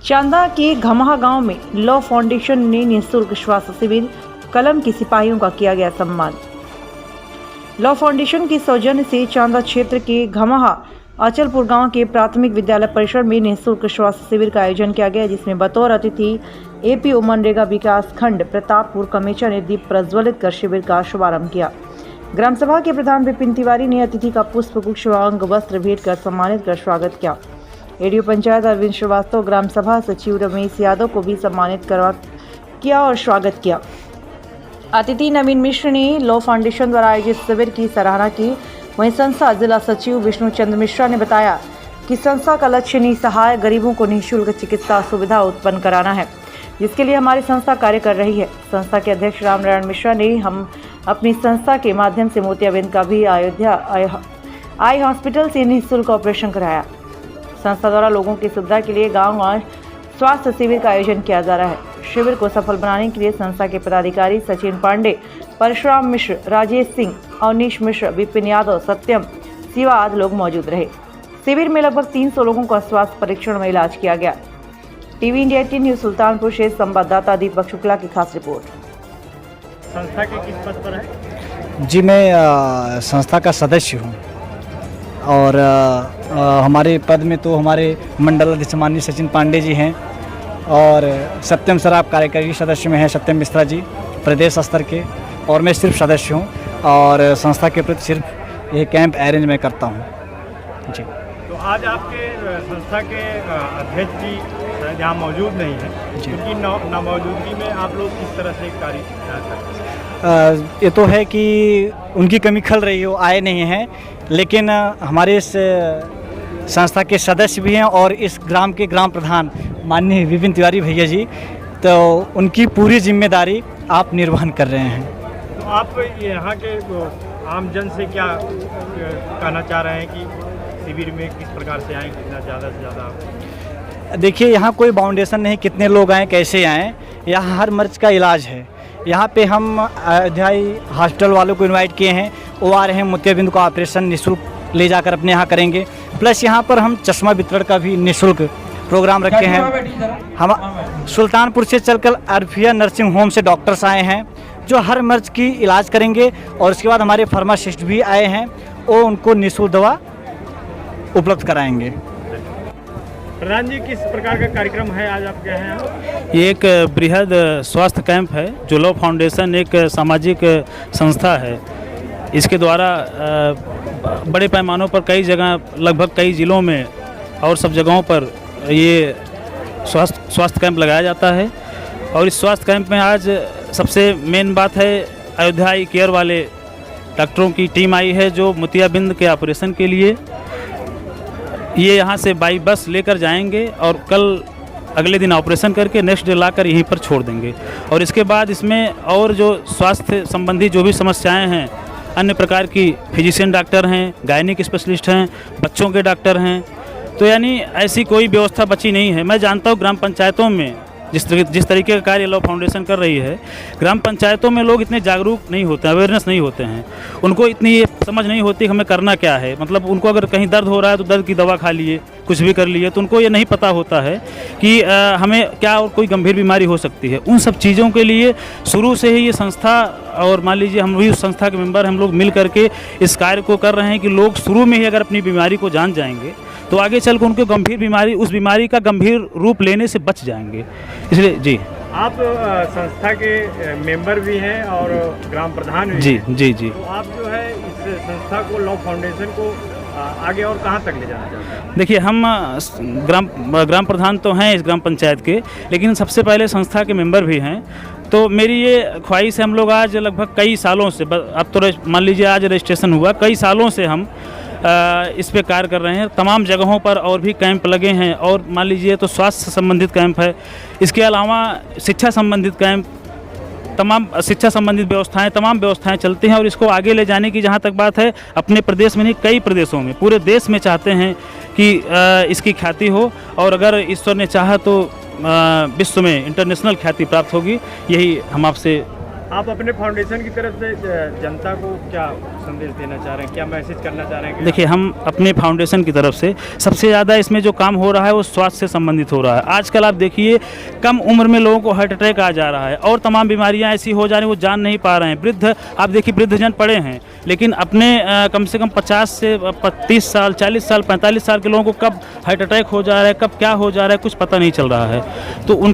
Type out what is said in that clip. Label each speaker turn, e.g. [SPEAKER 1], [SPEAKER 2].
[SPEAKER 1] चांदा के घमाहा गांव में लॉ फाउंडेशन ने निःशुल्क स्वास्थ्य शिविर, कलम के सिपाहियों का किया गया सम्मान। लॉ फाउंडेशन के सौजन्य से चांदा क्षेत्र के घमाहा अचलपुर गांव के प्राथमिक विद्यालय परिसर में निःशुल्क स्वास्थ्य शिविर का आयोजन किया गया, जिसमें बतौर अतिथि एपीओ मनरेगा विकास खंड प्रतापपुर कमेचा ने दीप प्रज्वलित कर शिविर का शुभारंभ किया। ग्राम सभा के प्रधान विपिन तिवारी ने अतिथि का पुष्पगुच्छ व अंग वस्त्र भेंट कर सम्मानित कर स्वागत किया। एडीओ पंचायत अरविंद श्रीवास्तव, ग्राम सभा सचिव रमेश यादव को भी सम्मानित किया और स्वागत किया। अतिथि नवीन मिश्र ने लॉ फाउंडेशन द्वारा आयोजित शिविर की सराहना की। वहीं संस्था जिला सचिव विष्णु चंद्र मिश्रा ने बताया कि संस्था का लक्ष्य निसहाय गरीबों को निःशुल्क चिकित्सा सुविधा उत्पन्न कराना है, जिसके लिए हमारी संस्था कार्य कर रही है। संस्था के अध्यक्ष रामनारायण मिश्रा ने हम अपनी संस्था के माध्यम से मोतियाबिंद का भी अयोध्या आई हॉस्पिटल से निःशुल्क ऑपरेशन कराया। संस्था द्वारा लोगों की सुविधा के लिए गांव और स्वास्थ्य शिविर का आयोजन किया जा रहा है। शिविर को सफल बनाने के लिए संस्था के पदाधिकारी सचिन पांडे, परशुराम मिश्र, राजेश सिंह, अवनीश मिश्र, विपिन यादव, सत्यम शिवा आदि लोग मौजूद रहे। शिविर में लगभग 300 लोगों का स्वास्थ्य परीक्षण में इलाज किया गया। टीवी इंडिया 18 न्यूज सुल्तानपुर से संवाददाता दीपक शुक्ला की खास रिपोर्ट।
[SPEAKER 2] संस्था के किस पद पर है?
[SPEAKER 3] जी, मैं संस्था का सदस्य हूँ और हमारे पद में तो हमारे मंडल अध्यक्ष माननीय सचिन पांडे जी हैं और सत्यम सर आप कार्यकारी सदस्य में हैं, सत्यम मिश्रा जी प्रदेश स्तर के, और मैं सिर्फ सदस्य हूँ और संस्था के प्रति सिर्फ ये कैंप अरेंज मैं करता हूँ जी।
[SPEAKER 2] तो आज आपके संस्था के अध्यक्ष जी यहाँ मौजूद नहीं है, क्योंकि नामौजूदगी में आप लोग किस तरह से कार्य करते हैं?
[SPEAKER 3] ये तो है कि उनकी कमी खल रही है, वो आए नहीं हैं, लेकिन हमारे इस संस्था के सदस्य भी हैं और इस ग्राम के ग्राम प्रधान माननीय विपिन तिवारी भैया जी, तो उनकी पूरी जिम्मेदारी आप निर्वहन कर रहे हैं।
[SPEAKER 2] तो आप यहाँ के आम जन से क्या कहना चाह रहे हैं कि शिविर में किस प्रकार से आएँ, कितना ज़्यादा से ज़्यादा?
[SPEAKER 3] देखिए, यहाँ कोई बाउंडेशन नहीं कितने लोग आएँ कैसे आएँ, यहाँ हर मर्ज का इलाज है। यहाँ पे हम अयोध्याई हॉस्पिटल वालों को इनवाइट किए हैं, वो आ रहे हैं, मोतियाबिंद का ऑपरेशन निःशुल्क ले जाकर अपने यहाँ करेंगे। प्लस यहाँ पर हम चश्मा वितरण का भी निःशुल्क प्रोग्राम रखे हैं। हम सुल्तानपुर से चलकर अरफिया नर्सिंग होम से डॉक्टर्स आए हैं जो हर मर्ज की इलाज करेंगे, और उसके बाद हमारे फार्मासिस्ट भी आए हैं, वो उनको निःशुल्क दवा उपलब्ध कराएंगे।
[SPEAKER 2] प्रधान जी, किस प्रकार का कार्यक्रम है आज आपके यहाँ?
[SPEAKER 4] ये एक बृहद स्वास्थ्य कैंप है जो लॉ फाउंडेशन एक सामाजिक संस्था है। इसके द्वारा बड़े पैमानों पर कई जगह, लगभग कई ज़िलों में और सब जगहों पर ये स्वास्थ्य कैंप लगाया जाता है। और इस स्वास्थ्य कैंप में आज सबसे मेन बात है, अयोध्या आई केयर वाले डॉक्टरों की टीम आई है जो मोतियाबिंद के ऑपरेशन के लिए ये यहाँ से बाई बस लेकर जाएंगे और कल अगले दिन ऑपरेशन करके नेक्स्ट डे लाकर यहीं पर छोड़ देंगे। और इसके बाद इसमें और जो स्वास्थ्य संबंधी जो भी समस्याएं हैं, अन्य प्रकार की फिजिशियन डॉक्टर हैं, गायनिक स्पेशलिस्ट हैं, बच्चों के डॉक्टर हैं, तो यानी ऐसी कोई व्यवस्था बची नहीं है। मैं जानता हूँ ग्राम पंचायतों में जिस तरीके का कार्य लॉ फाउंडेशन कर रही है, ग्राम पंचायतों में लोग इतने जागरूक नहीं होते हैं, अवेयरनेस नहीं होते हैं, उनको इतनी ये समझ नहीं होती कि हमें करना क्या है। मतलब उनको अगर कहीं दर्द हो रहा है तो दर्द की दवा खा लिए, कुछ भी कर लिए, तो उनको ये नहीं पता होता है कि हमें क्या और कोई गंभीर बीमारी हो सकती है। उन सब चीज़ों के लिए शुरू से ही ये संस्था, और मान लीजिए हम भी उस संस्था के मेंबर, हम लोग मिल करके इस कार्य को कर रहे हैं कि लोग शुरू में ही अगर अपनी बीमारी को जान जाएंगे तो आगे चल कर उनको गंभीर बीमारी, उस बीमारी का गंभीर रूप लेने से बच जाएंगे। इसलिए जी,
[SPEAKER 2] आप संस्था के मेंबर भी हैं और ग्राम प्रधान भी
[SPEAKER 4] जी
[SPEAKER 2] हैं।
[SPEAKER 4] जी जी
[SPEAKER 2] तो आप जो है इस संस्था को, लॉ फाउंडेशन को आगे और कहाँ तक ले जाना चाहते हैं?
[SPEAKER 4] देखिए, हम ग्राम प्रधान तो हैं इस ग्राम पंचायत के, लेकिन सबसे पहले संस्था के मेंबर भी हैं। तो मेरी ये ख्वाहिश है, हम लोग आज लगभग कई सालों से, अब तो मान लीजिए आज रजिस्ट्रेशन हुआ, कई सालों से हम इस पे कार्य कर रहे हैं। तमाम जगहों पर और भी कैंप लगे हैं, और मान लीजिए तो स्वास्थ्य संबंधित कैंप है, इसके अलावा शिक्षा संबंधित कैंप, तमाम शिक्षा संबंधित व्यवस्थाएं, तमाम व्यवस्थाएं चलती हैं। और इसको आगे ले जाने की जहां तक बात है, अपने प्रदेश में नहीं, कई प्रदेशों में, पूरे देश में चाहते हैं कि इसकी ख्याति हो, और अगर ईश्वर ने चाहा तो विश्व में इंटरनेशनल ख्याति प्राप्त होगी। यही हम आपसे
[SPEAKER 2] आप अपने फाउंडेशन की तरफ से जनता को क्या संदेश देना चाह रहे हैं, क्या मैसेज करना चाह रहे हैं?
[SPEAKER 4] देखिए, हम अपने फाउंडेशन की तरफ से सबसे ज़्यादा इसमें जो काम हो रहा है वो स्वास्थ्य से संबंधित हो रहा है। आजकल आप देखिए कम उम्र में लोगों को हार्ट अटैक आ जा रहा है और तमाम बीमारियां ऐसी हो जा रही हैं वो जान नहीं पा रहे हैं। वृद्ध, आप देखिए वृद्धजन पड़े हैं, लेकिन अपने कम से कम 50 से 30 साल, 40 साल, 45 साल के लोगों को कब हार्ट अटैक हो जा रहा है, कब क्या हो जा रहा है, कुछ पता नहीं चल रहा है। तो उन